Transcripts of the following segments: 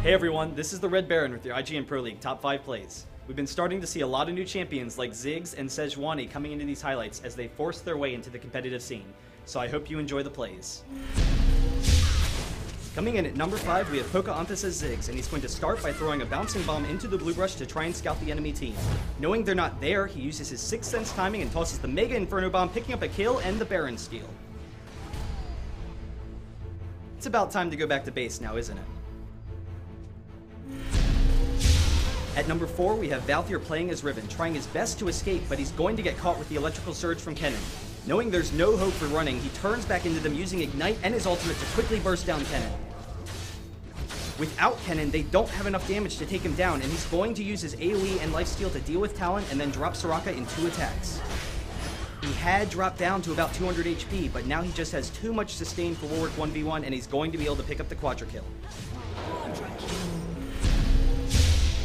Hey everyone, this is the Red Baron with your IGN Pro League Top 5 Plays. We've been starting to see a lot of new champions like Ziggs and Sejuani coming into these highlights as they force their way into the competitive scene, so I hope you enjoy the plays. Coming in at number 5, we have Pocahontas as Ziggs, and he's going to start by throwing a bouncing bomb into the blue brush to try and scout the enemy team. Knowing they're not there, he uses his Sixth Sense timing and tosses the Mega Inferno Bomb, picking up a kill and the Baron steal. It's about time to go back to base now, isn't it? At number 4, we have Valthier playing as Riven, trying his best to escape, but he's going to get caught with the electrical surge from Kennen. Knowing there's no hope for running, he turns back into them using Ignite and his ultimate to quickly burst down Kennen. Without Kennen, they don't have enough damage to take him down, and he's going to use his AoE and lifesteal to deal with Talon and then drop Soraka in 2 attacks. He had dropped down to about 200 HP, but now he just has too much sustain for Warwick 1v1, and he's going to be able to pick up the Quadra kill.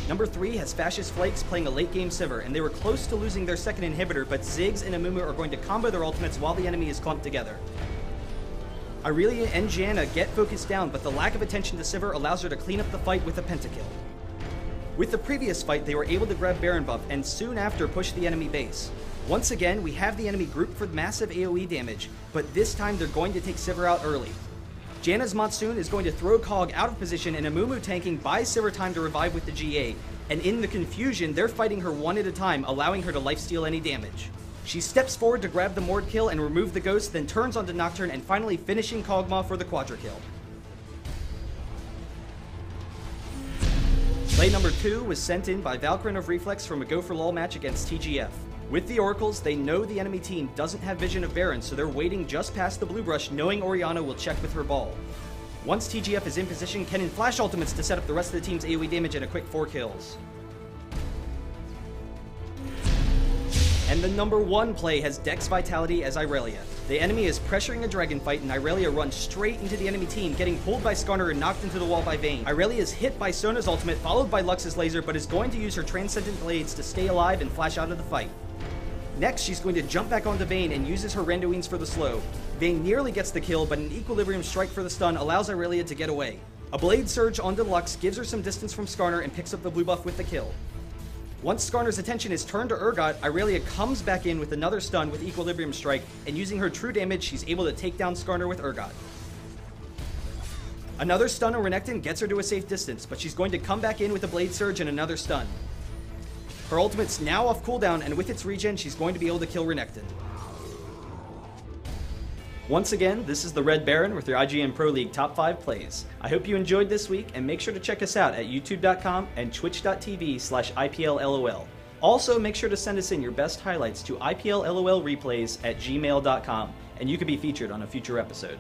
Number 3 has Fascist Flakes playing a late game Sivir, and they were close to losing their second inhibitor, but Ziggs and Amumu are going to combo their ultimates while the enemy is clumped together. Irelia and Janna get focused down, but the lack of attention to Sivir allows her to clean up the fight with a pentakill. With the previous fight, they were able to grab Baron buff and soon after push the enemy base. Once again, we have the enemy grouped for massive AoE damage, but this time they're going to take Sivir out early. Janna's Monsoon is going to throw Kog out of position, and Amumu tanking buys Sivir time to revive with the GA, and in the confusion, they're fighting her one at a time, allowing her to lifesteal any damage. She steps forward to grab the Mord kill and remove the Ghost, then turns onto Nocturne and finally finishing Kog'Maw for the Quadra kill. Play number 2 was sent in by Valkyrin of Reflex from a Go for LOL match against TGF. With the Oracles, they know the enemy team doesn't have vision of Baron, so they're waiting just past the blue brush, knowing Orianna will check with her ball. Once TGF is in position, Kennen flash ultimates to set up the rest of the team's AoE damage and a quick 4 kills. And the number 1 play has Dex Vitality as Irelia. The enemy is pressuring a dragon fight, and Irelia runs straight into the enemy team, getting pulled by Skarner and knocked into the wall by Vayne. Irelia is hit by Sona's ultimate, followed by Lux's laser, but is going to use her Transcendent Blades to stay alive and flash out of the fight. Next, she's going to jump back onto Vayne and uses her Randuin's for the slow. Vayne nearly gets the kill, but an Equilibrium Strike for the stun allows Irelia to get away. A Blade Surge onto Lux gives her some distance from Skarner and picks up the blue buff with the kill. Once Skarner's attention is turned to Urgot, Irelia comes back in with another stun with Equilibrium Strike, and using her true damage, she's able to take down Skarner with Urgot. Another stun on Renekton gets her to a safe distance, but she's going to come back in with a Blade Surge and another stun. Her ultimate's now off cooldown, and with its regen, she's going to be able to kill Renekton. Once again, this is the Red Baron with your IGN Pro League Top 5 Plays. I hope you enjoyed this week, and make sure to check us out at youtube.com and twitch.tv/IPLLOL. Also, make sure to send us in your best highlights to ipllolreplays@gmail.com, and you could be featured on a future episode.